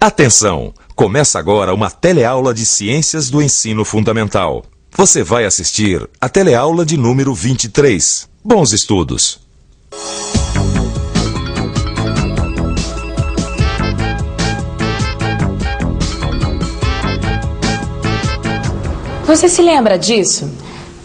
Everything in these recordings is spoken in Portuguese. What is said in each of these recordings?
Atenção! Começa agora uma teleaula de Ciências do Ensino Fundamental. Você vai assistir a teleaula de número 23. Bons estudos! Você se lembra disso?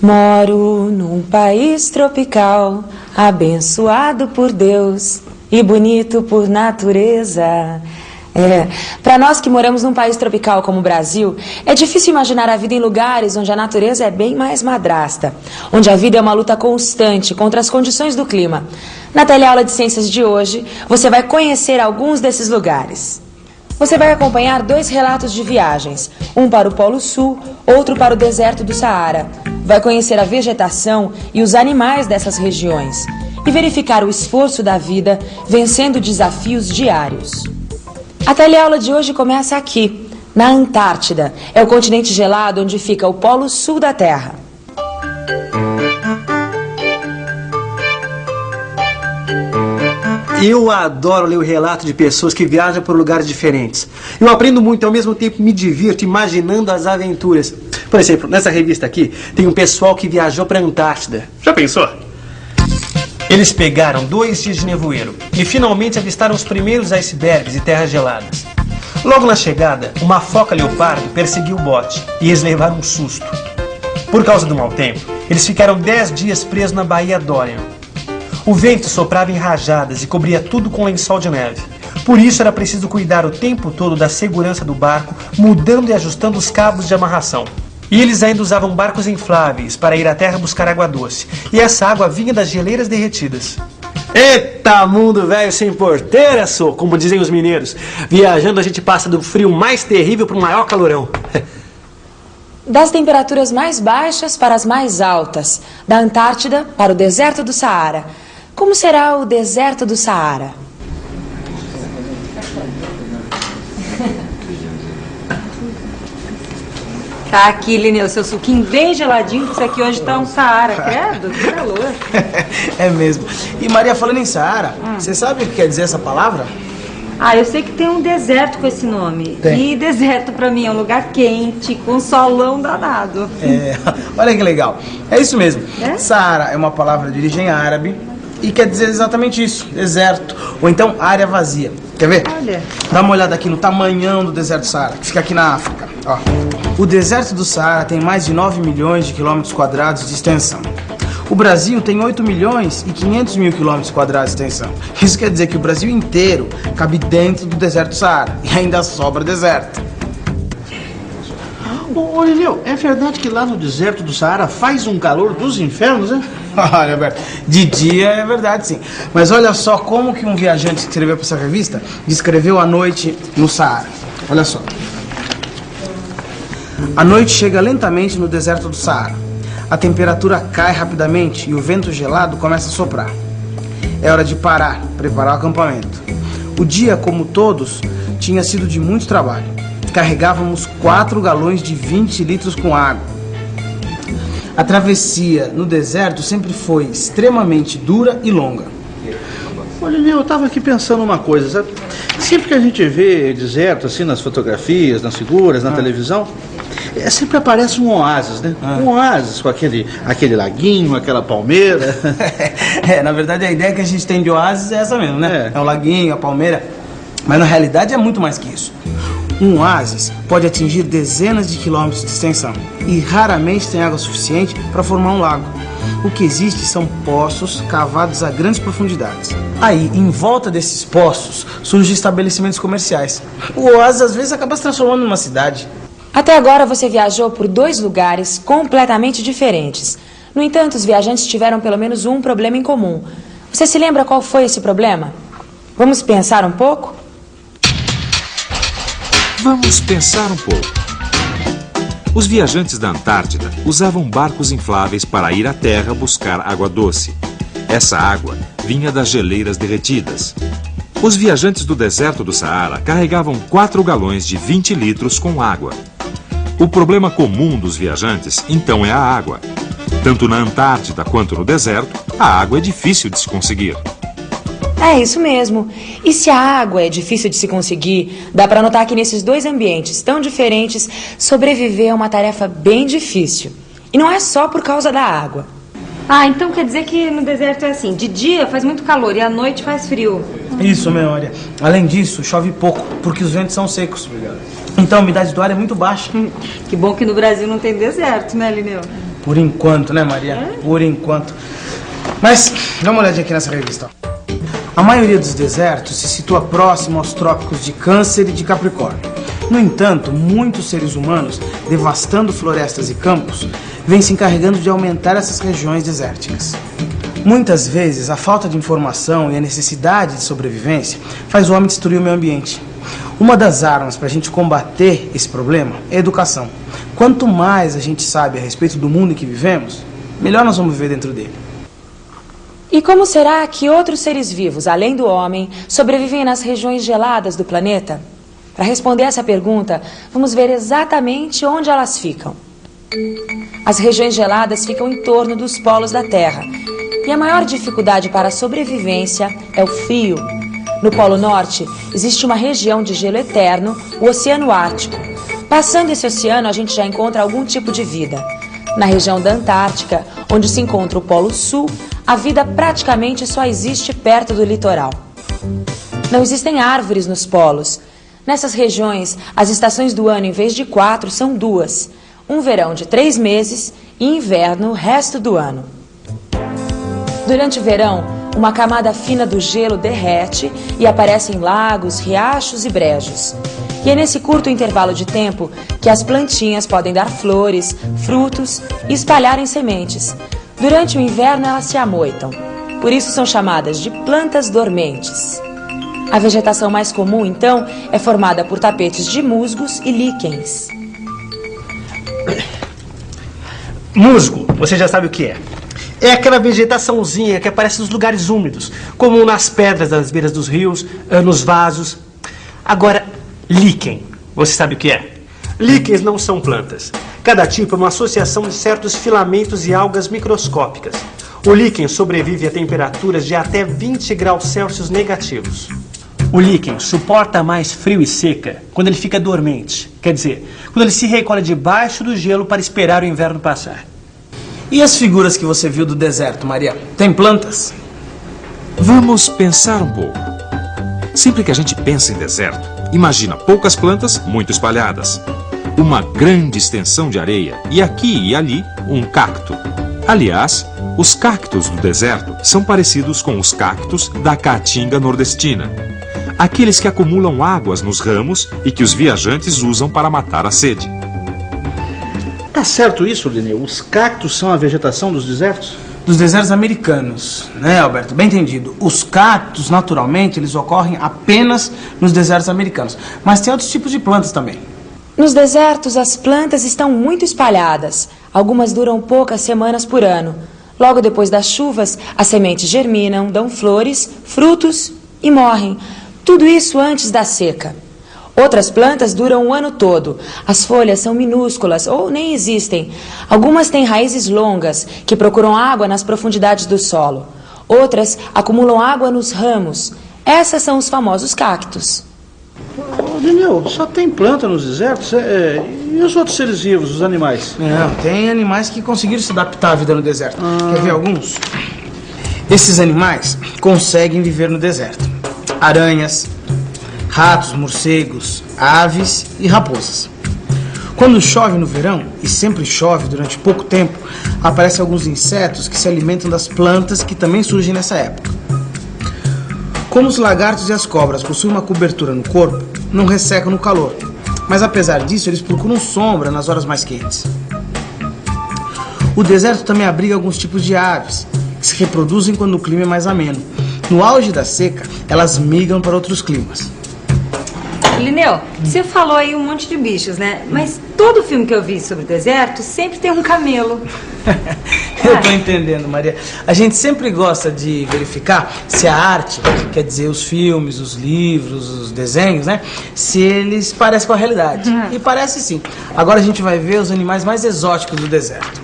Moro num país tropical, abençoado por Deus e bonito por natureza. Para nós que moramos num país tropical como o Brasil, é difícil imaginar a vida em lugares onde a natureza é bem mais madrasta, onde a vida é uma luta constante contra as condições do clima. Na teleaula de ciências de hoje, você vai conhecer alguns desses lugares. Você vai acompanhar 2 relatos de viagens, um para o Polo Sul, outro para o deserto do Saara. Vai conhecer a vegetação e os animais dessas regiões e verificar o esforço da vida vencendo desafios diários. A teleaula de hoje começa aqui, na Antártida. É o continente gelado onde fica o Polo Sul da Terra. Eu adoro ler o relato de pessoas que viajam por lugares diferentes. Eu aprendo muito e ao mesmo tempo me divirto imaginando as aventuras. Por exemplo, nessa revista aqui tem um pessoal que viajou para a Antártida. Já pensou? Eles pegaram 2 dias de nevoeiro e finalmente avistaram os primeiros icebergs e terras geladas. Logo na chegada, uma foca leopardo perseguiu o bote e eles levaram um susto. Por causa do mau tempo, eles ficaram 10 dias presos na Baía Dorian. O vento soprava em rajadas e cobria tudo com lençol de neve. Por isso era preciso cuidar o tempo todo da segurança do barco, mudando e ajustando os cabos de amarração. E eles ainda usavam barcos infláveis para ir à terra buscar água doce. E essa água vinha das geleiras derretidas. Eita, mundo velho sem porteira, sou, como dizem os mineiros. Viajando a gente passa do frio mais terrível para o maior calorão. Das temperaturas mais baixas para as mais altas, da Antártida para o deserto do Saara. Como será o deserto do Saara? Tá aqui, Lineu, seu suquinho bem geladinho, porque isso aqui hoje tá um Saara, credo, que calor. É mesmo. E Maria, falando em Saara, você sabe o que quer dizer essa palavra? Ah, eu sei que tem um deserto com esse nome. Tem. E deserto pra mim é um lugar quente, com solão danado. Olha que legal. É isso mesmo. É? Saara é uma palavra de origem árabe e quer dizer exatamente isso, deserto, ou então área vazia. Quer ver? Olha. Dá uma olhada aqui no tamanhão do deserto do Saara, que fica aqui na África. Ó. O deserto do Saara tem mais de 9 milhões de quilômetros quadrados de extensão. O Brasil tem 8 milhões e 500 mil quilômetros quadrados de extensão. Isso quer dizer que o Brasil inteiro cabe dentro do deserto do Saara e ainda sobra deserto. Ô, Lineu, é verdade que lá no deserto do Saara faz um calor dos infernos, né? Olha, Alberto, de dia é verdade sim. Mas olha só como que um viajante que escreveu para essa revista descreveu a noite no Saara. Olha só. A noite chega lentamente no deserto do Saara. A temperatura cai rapidamente e o vento gelado começa a soprar. É hora de parar, preparar o acampamento. O dia, como todos, tinha sido de muito trabalho. Carregávamos 4 galões de 20 litros com água. A travessia no deserto sempre foi extremamente dura e longa. Ô, Lineu, eu tava aqui pensando uma coisa, sabe? Sempre que a gente vê deserto, assim, nas fotografias, nas figuras, na televisão, sempre aparece um oásis, né? Um oásis com aquele laguinho, aquela palmeira. Na verdade a ideia que a gente tem de oásis é essa mesmo, né? É o laguinho, a palmeira. Mas na realidade é muito mais que isso. Um oásis pode atingir dezenas de quilômetros de extensão e raramente tem água suficiente para formar um lago. O que existe são poços cavados a grandes profundidades. Aí, em volta desses poços, surgem estabelecimentos comerciais. O oásis às vezes acaba se transformando numa cidade. Até agora você viajou por 2 lugares completamente diferentes. No entanto, os viajantes tiveram pelo menos um problema em comum. Você se lembra qual foi esse problema? Vamos pensar um pouco? Vamos pensar um pouco. Os viajantes da Antártida usavam barcos infláveis para ir à terra buscar água doce. Essa água vinha das geleiras derretidas. Os viajantes do deserto do Saara carregavam 4 galões de 20 litros com água. O problema comum dos viajantes, então, é a água. Tanto na Antártida quanto no deserto, a água é difícil de se conseguir. É isso mesmo. E se a água é difícil de se conseguir, dá para notar que nesses dois ambientes tão diferentes, sobreviver é uma tarefa bem difícil. E não é só por causa da água. Ah, então quer dizer que no deserto é assim, de dia faz muito calor e à noite faz frio. Isso, memória. Além disso, chove pouco, porque os ventos são secos. Então a umidade do ar é muito baixa. Que bom que no Brasil não tem deserto, né, Lineu? Por enquanto, né, Maria? Por enquanto. Mas, dá uma olhadinha aqui nessa revista. A maioria dos desertos se situa próximo aos trópicos de Câncer e de Capricórnio. No entanto, muitos seres humanos, devastando florestas e campos, vêm se encarregando de aumentar essas regiões desérticas. Muitas vezes, a falta de informação e a necessidade de sobrevivência faz o homem destruir o meio ambiente. Uma das armas para a gente combater esse problema é a educação. Quanto mais a gente sabe a respeito do mundo em que vivemos, melhor nós vamos viver dentro dele. E como será que outros seres vivos, além do homem, sobrevivem nas regiões geladas do planeta? Para responder essa pergunta, vamos ver exatamente onde elas ficam. As regiões geladas ficam em torno dos polos da Terra. E a maior dificuldade para a sobrevivência é o frio. No Polo Norte, existe uma região de gelo eterno, o Oceano Ártico. Passando esse oceano, a gente já encontra algum tipo de vida. Na região da Antártica, onde se encontra o Polo Sul, a vida praticamente só existe perto do litoral. Não existem árvores nos polos. Nessas regiões, as estações do ano, em vez de 4, são 2. Um verão de 3 meses e inverno o resto do ano. Durante o verão, uma camada fina do gelo derrete e aparecem lagos, riachos e brejos. E é nesse curto intervalo de tempo que as plantinhas podem dar flores, frutos e espalharem sementes. Durante o inverno, elas se amoitam. Por isso são chamadas de plantas dormentes. A vegetação mais comum, então, é formada por tapetes de musgos e líquens. Musgo, você já sabe o que é. É aquela vegetaçãozinha que aparece nos lugares úmidos, como nas pedras das beiras dos rios, nos vasos. Agora, líquen, você sabe o que é? Líquens não são plantas. Cada tipo é uma associação de certos filamentos e algas microscópicas. O líquen sobrevive a temperaturas de até 20 graus Celsius negativos. O líquen suporta mais frio e seca quando ele fica dormente. Quer dizer, quando ele se recolhe debaixo do gelo para esperar o inverno passar. E as figuras que você viu do deserto, Maria? Tem plantas? Vamos pensar um pouco. Sempre que a gente pensa em deserto, imagina poucas plantas muito espalhadas, uma grande extensão de areia e aqui e ali um cacto. Aliás, os cactos do deserto são parecidos com os cactos da caatinga nordestina, aqueles que acumulam águas nos ramos e que os viajantes usam para matar a sede. Tá certo isso, Lineu? Os cactos são a vegetação dos desertos? Dos desertos americanos, né, Alberto? Bem entendido. Os cactos, naturalmente, eles ocorrem apenas nos desertos americanos. Mas tem outros tipos de plantas também. Nos desertos, as plantas estão muito espalhadas. Algumas duram poucas semanas por ano. Logo depois das chuvas, as sementes germinam, dão flores, frutos e morrem. Tudo isso antes da seca. Outras plantas duram o ano todo. As folhas são minúsculas ou nem existem. Algumas têm raízes longas, que procuram água nas profundidades do solo. Outras acumulam água nos ramos. Essas são os famosos cactos. Lineu, só tem planta nos desertos? E os outros seres vivos, os animais? Não, tem animais que conseguiram se adaptar à vida no deserto. Quer ver alguns? Esses animais conseguem viver no deserto. Aranhas, ratos, morcegos, aves e raposas. Quando chove no verão, e sempre chove durante pouco tempo, aparecem alguns insetos que se alimentam das plantas que também surgem nessa época. Como os lagartos e as cobras possuem uma cobertura no corpo, não ressecam no calor, mas apesar disso eles procuram sombra nas horas mais quentes. O deserto também abriga alguns tipos de aves, que se reproduzem quando o clima é mais ameno. No auge da seca, elas migram para outros climas. Lineu, você falou aí um monte de bichos, né? Mas todo filme que eu vi sobre o deserto sempre tem um camelo. Eu tô entendendo, Maria. A gente sempre gosta de verificar se a arte, quer dizer, os filmes, os livros, os desenhos, né? Se eles parecem com a realidade. E parece sim. Agora a gente vai ver os animais mais exóticos do deserto.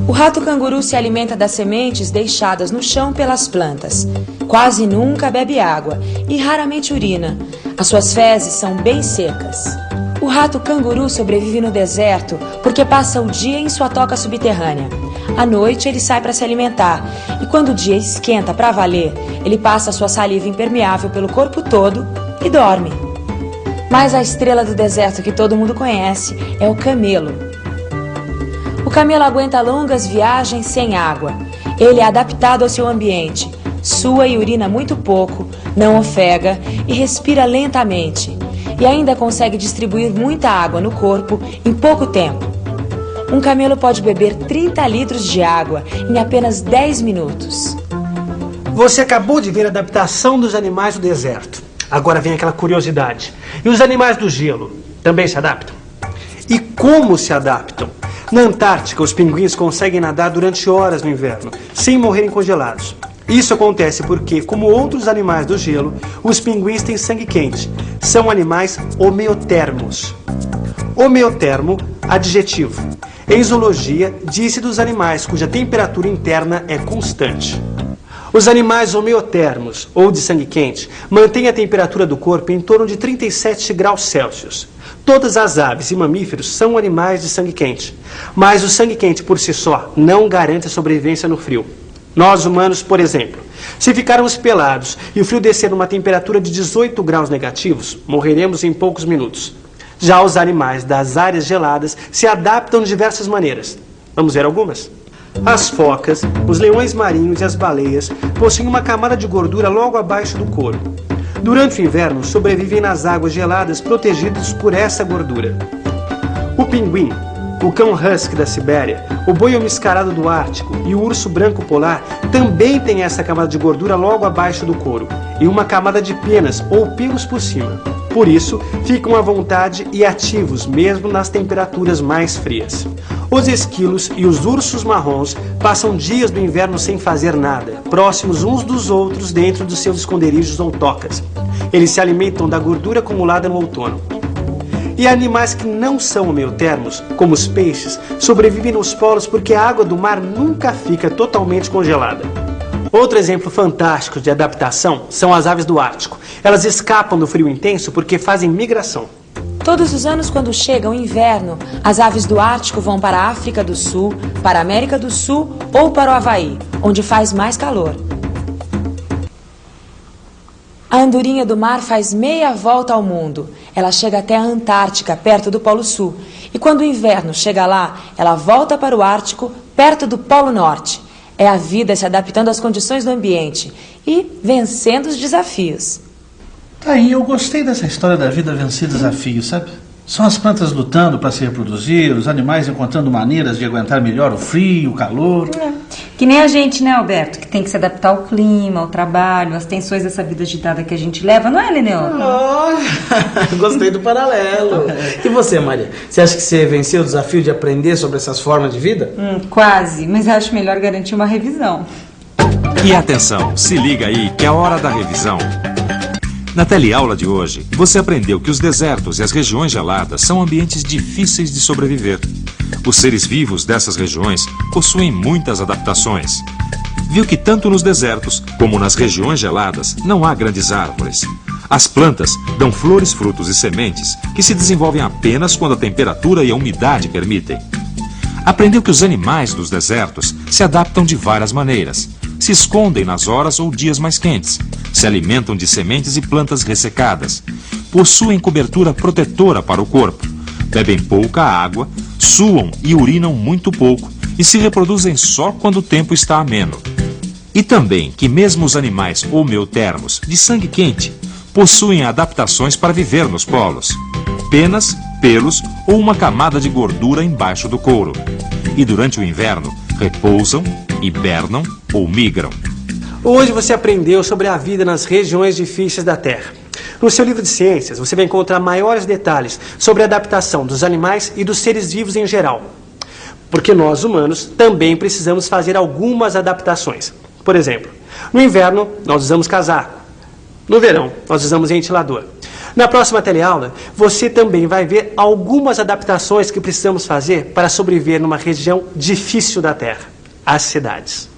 O rato canguru se alimenta das sementes deixadas no chão pelas plantas. Quase nunca bebe água e raramente urina. As suas fezes são bem secas. O rato canguru sobrevive no deserto porque passa o dia em sua toca subterrânea. À noite ele sai para se alimentar e quando o dia esquenta para valer, ele passa sua saliva impermeável pelo corpo todo e dorme. Mas a estrela do deserto que todo mundo conhece é o camelo. O camelo aguenta longas viagens sem água. Ele é adaptado ao seu ambiente. Sua e urina muito pouco, não ofega e respira lentamente. E ainda consegue distribuir muita água no corpo em pouco tempo. Um camelo pode beber 30 litros de água em apenas 10 minutos. Você acabou de ver a adaptação dos animais do deserto. Agora vem aquela curiosidade. E os animais do gelo também se adaptam? E como se adaptam? Na Antártica, os pinguins conseguem nadar durante horas no inverno, sem morrerem congelados. Isso acontece porque, como outros animais do gelo, os pinguins têm sangue quente. São animais homeotermos. Homeotermo, adjetivo. Em zoologia, diz-se dos animais cuja temperatura interna é constante. Os animais homeotermos, ou de sangue quente, mantêm a temperatura do corpo em torno de 37 graus Celsius. Todas as aves e mamíferos são animais de sangue quente, mas o sangue quente por si só não garante a sobrevivência no frio. Nós humanos, por exemplo, se ficarmos pelados e o frio descer numa temperatura de 18 graus negativos, morreremos em poucos minutos. Já os animais das áreas geladas se adaptam de diversas maneiras. Vamos ver algumas? As focas, os leões marinhos e as baleias possuem uma camada de gordura logo abaixo do couro. Durante o inverno, sobrevivem nas águas geladas protegidos por essa gordura. O pinguim, o cão husky da Sibéria, o boi mascarado do Ártico e o urso branco polar também têm essa camada de gordura logo abaixo do couro e uma camada de penas ou pelos por cima. Por isso, ficam à vontade e ativos mesmo nas temperaturas mais frias. Os esquilos e os ursos marrons passam dias do inverno sem fazer nada, próximos uns dos outros dentro dos seus esconderijos ou tocas. Eles se alimentam da gordura acumulada no outono. E animais que não são homeotermos, como os peixes, sobrevivem nos polos porque a água do mar nunca fica totalmente congelada. Outro exemplo fantástico de adaptação são as aves do Ártico. Elas escapam do frio intenso porque fazem migração. Todos os anos, quando chega o inverno, as aves do Ártico vão para a África do Sul, para a América do Sul ou para o Havaí, onde faz mais calor. A andorinha do mar faz meia volta ao mundo. Ela chega até a Antártica, perto do Polo Sul. E quando o inverno chega lá, ela volta para o Ártico, perto do Polo Norte. É a vida se adaptando às condições do ambiente e vencendo os desafios. Tá aí, eu gostei dessa história da vida vencer desafios, sabe? São as plantas lutando para se reproduzir, os animais encontrando maneiras de aguentar melhor o frio, o calor. Que nem a gente, né, Alberto? Que tem que se adaptar ao clima, ao trabalho, às tensões dessa vida agitada que a gente leva, não é, Lineu? Gostei do paralelo. E você, Maria? Você acha que você venceu o desafio de aprender sobre essas formas de vida? Quase, mas acho melhor garantir uma revisão. E atenção, se liga aí que é a hora da revisão. Na teleaula de hoje, você aprendeu que os desertos e as regiões geladas são ambientes difíceis de sobreviver. Os seres vivos dessas regiões possuem muitas adaptações. Viu que tanto nos desertos como nas regiões geladas não há grandes árvores. As plantas dão flores, frutos e sementes que se desenvolvem apenas quando a temperatura e a umidade permitem. Aprendeu que os animais dos desertos se adaptam de várias maneiras. Se escondem nas horas ou dias mais quentes. Se alimentam de sementes e plantas ressecadas. Possuem cobertura protetora para o corpo. Bebem pouca água, suam e urinam muito pouco e se reproduzem só quando o tempo está ameno. E também que mesmo os animais homeotermos, de sangue quente, possuem adaptações para viver nos polos. Penas, pelos ou uma camada de gordura embaixo do couro. E durante o inverno, repousam, hibernam ou migram. Hoje você aprendeu sobre a vida nas regiões difíceis da Terra. No seu livro de ciências, você vai encontrar maiores detalhes sobre a adaptação dos animais e dos seres vivos em geral. Porque nós, humanos, também precisamos fazer algumas adaptações. Por exemplo, no inverno, nós usamos casaco. No verão, nós usamos ventilador. Na próxima teleaula, você também vai ver algumas adaptações que precisamos fazer para sobreviver numa região difícil da Terra, as cidades.